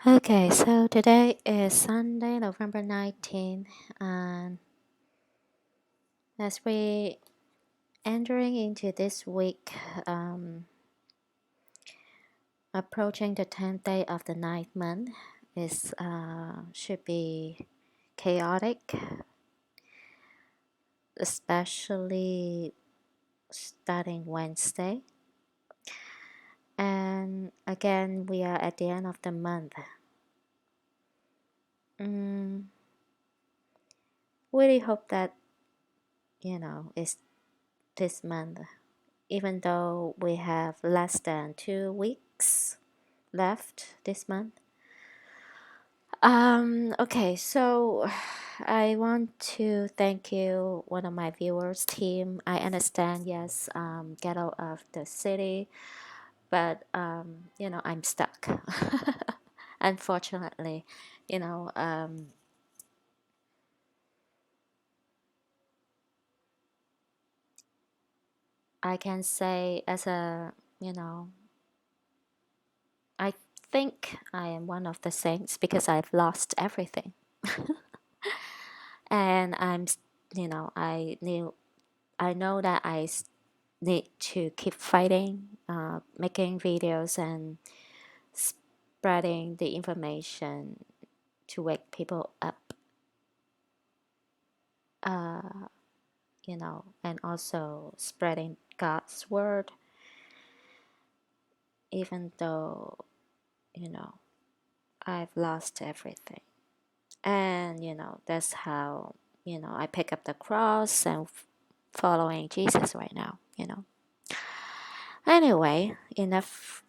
Okay, so today is Sunday, November 19th, and as we entering into this week, approaching the 10th day of the ninth month, is should be chaotic, especially starting Wednesday. And again, we are at the end of the month. Mm, really hope that it's this month, even though we have less than 2 weeks left this month. Okay, so I want to thank you, one of my viewers, team. I understand, yes, get out of the city, but I'm stuck. Unfortunately, you know, um, I can say as a, you know, I think I am one of the saints because I've lost everything. And I know that need to keep fighting, making videos and spreading the information to wake people up, uh, and also spreading God's word, even though, you know, I've lost everything. And, that's how, I pick up the cross and following Jesus right now. Anyway, enough,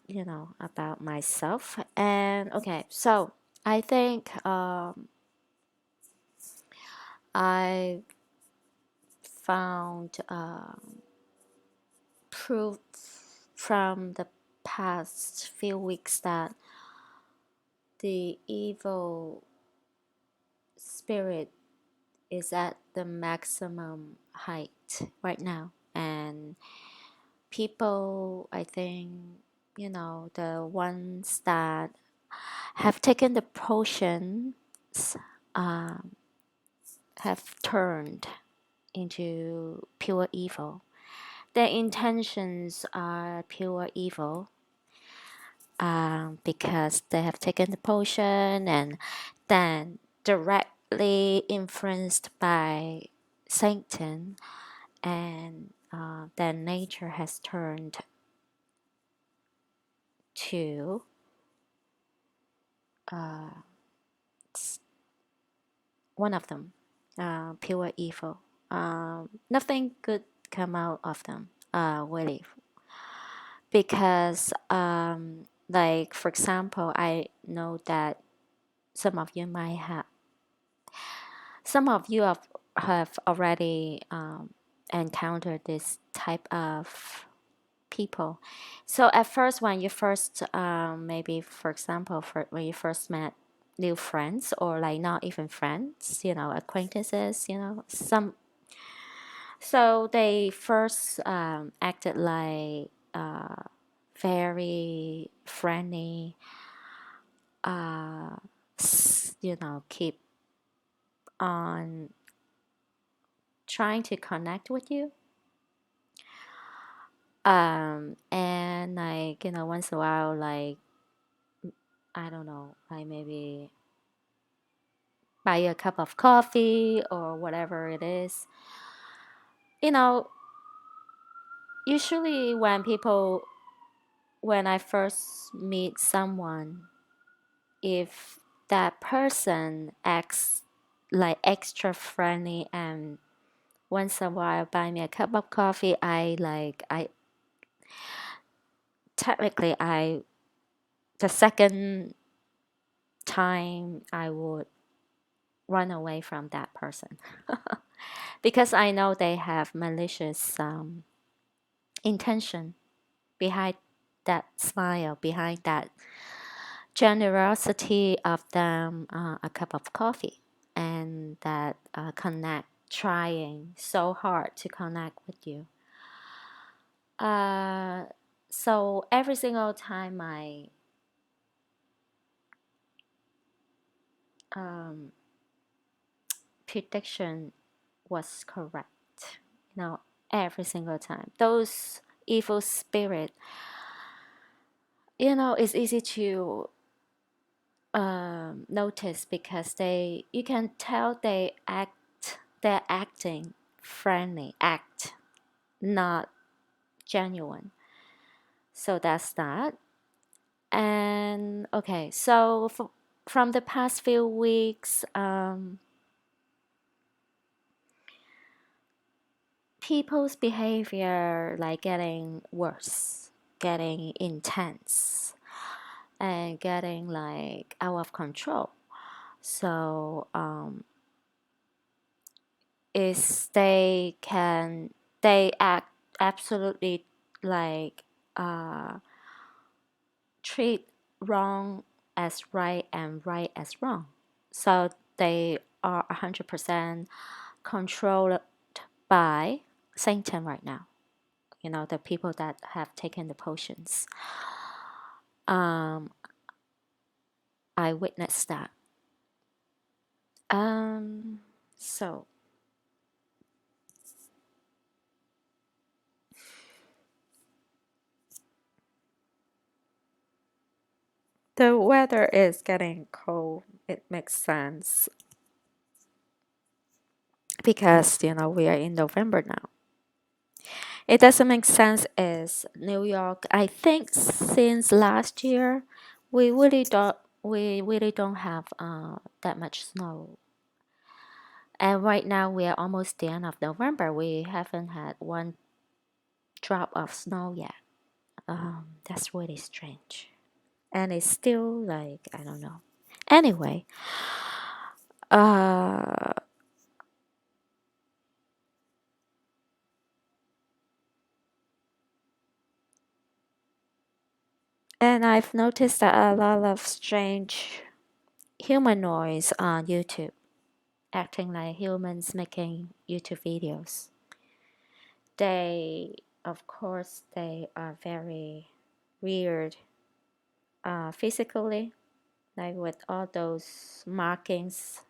about myself. And okay, so I think I found proof from the past few weeks that the evil spirit is at the maximum height right now. And people, I think, the ones that have taken the potions um, have turned into pure evil. Their intentions are pure evil, because they have taken the potion and then directly influenced by Satan, and their nature has turned to uh, one of them, pure evil. Nothing good come out of them, really, because like for example, I know that some of you might have some of you have already encountered this type of people. So at first, when you first maybe for example, when you first met new friends, or like not even friends, acquaintances, some, so they first acted like very friendly, keep on trying to connect with you. And like, once in a while, like, I don't know, like maybe buy you a cup of coffee or whatever it is. You know, usually when I first meet someone, if that person acts like extra friendly and once in a while buy me a cup of coffee, I technically, the second time I would run away from that person because I know they have malicious intention behind that smile, behind that generosity of them, a cup of coffee, and that trying so hard to connect with you. So every single time um, prediction was correct. You know, every single time. Those evil spirit, it's easy to notice because you can tell they're acting friendly, not genuine. So that's that. And okay, so from the past few weeks, people's behavior like getting worse, getting intense, and getting like out of control. So is they act absolutely like uh, treat wrong as right and right as wrong. So they are 100% controlled by Satan right now. The people that have taken the potions. Um, I witnessed that. Um, so the weather is getting cold. It makes sense because we are in November now. It doesn't make sense is New York. I think since last year, we really don't have that much snow. And right now we are almost the end of November. We haven't had one drop of snow yet. That's really strange. And it's still like I don't know. Anyway, uh, and I've noticed that a lot of strange humanoids on YouTube, acting like humans making YouTube videos. They, of course, they are very weird physically, like with all those markings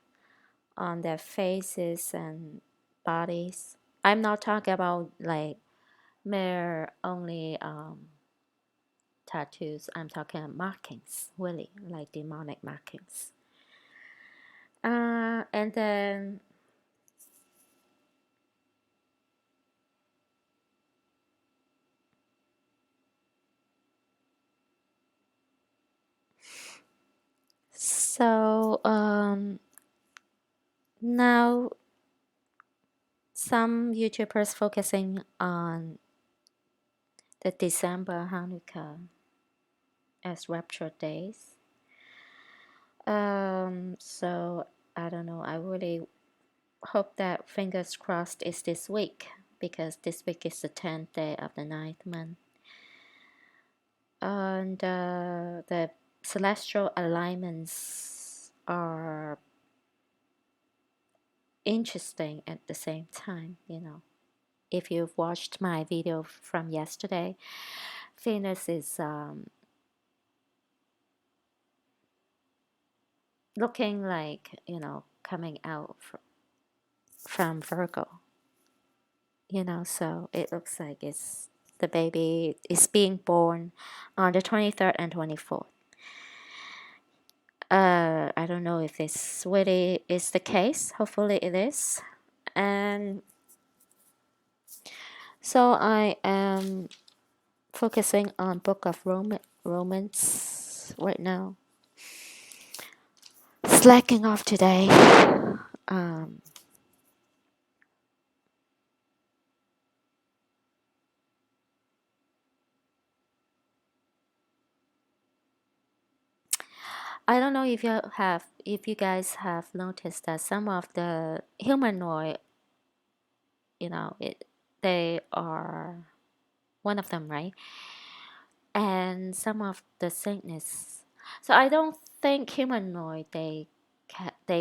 on their faces and bodies. I'm not talking about like mere only tattoos. I'm talking markings, really, like demonic markings. And then so now some YouTubers focusing on the December Hanukkah as Rapture days. So I don't know. I really hope that fingers crossed is this week because this week is the 10th day of the ninth month. And the celestial alignments are interesting at the same time. If you've watched my video from yesterday, Venus is looking like, coming out from Virgo, so it looks like the baby is being born on the 23rd and 24th. I don't know if this really is the case. Hopefully it is. And so I am focusing on Book of Romans right now. Slacking off today. Um, I don't know if you guys have noticed that some of the humanoid, they are one of them, right? And some of the sickness. So I don't think humanoid they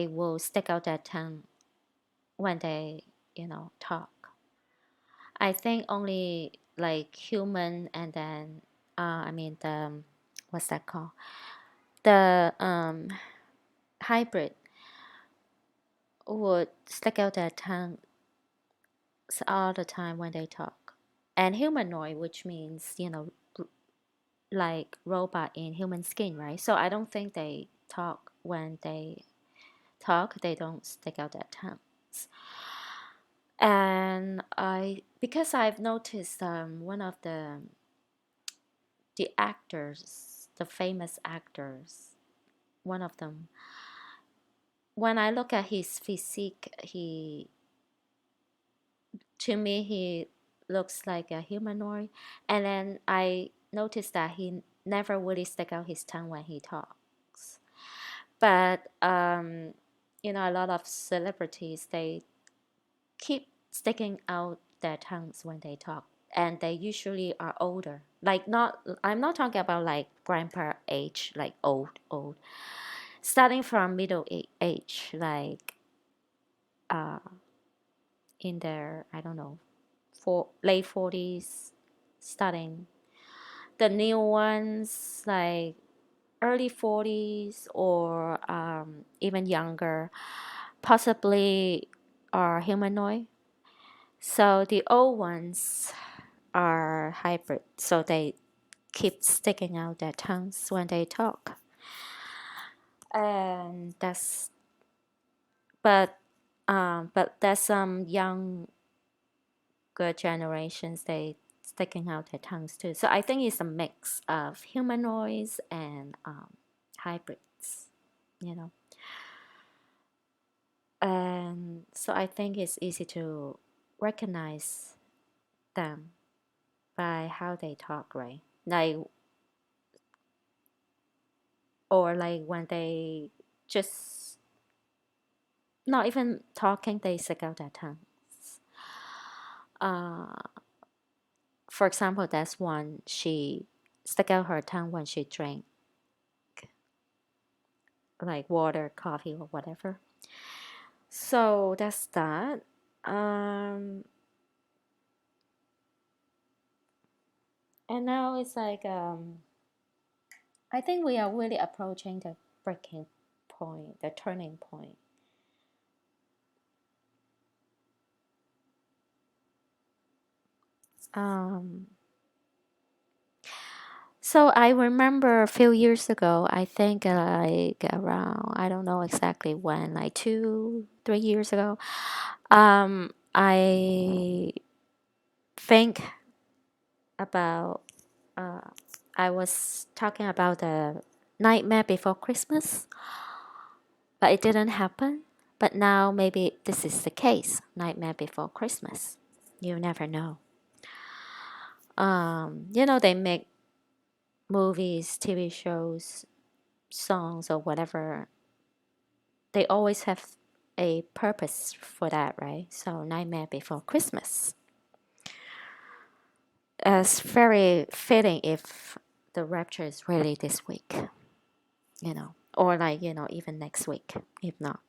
will stick out their tongue when they talk. I think only like human and then I mean the what's that called, the hybrid. would stick out their tongue all the time when they talk. And humanoid, which means, like robot in human skin, right? So I don't think they talk. When they talk, they don't stick out their tongues. And because I've noticed one of the actors, the famous actors, one of them, when I look at his physique, to me he looks like a humanoid, and then I noticed that he never really stick out his tongue when he talks. But a lot of celebrities, they keep sticking out their tongues when they talk, and they usually are older. Like, not, I'm not talking about like grandpa age, like old, starting from middle age, like uh in their, I don't know, for late 40s, starting. The new ones, like early 40s, or even younger, possibly are humanoid. So the old ones are hybrid, so they keep sticking out their tongues when they talk. And that's but there's some younger generations, they sticking out their tongues too. So I think it's a mix of humanoids and hybrids, you know. And so I think it's easy to recognize them by how they talk, right? Like, or like when they just not even talking, they stick out their tongues. Uh, for example, that's one, she stuck out her tongue when she drank like water, coffee, or whatever. So that's that. Um, and now it's like I think we are really approaching the breaking point, the turning point. Um, so I remember a few years ago, I think like around, I don't know exactly when, like 2, 3 years ago, I think about, uh, I was talking about the Nightmare Before Christmas, but it didn't happen. But now maybe this is the case, Nightmare Before Christmas. You never know. They make movies, TV shows, songs, or whatever. They always have a purpose for that, right? So, Nightmare Before Christmas. It's very fitting if the rapture is really this week, or like, even next week, if not.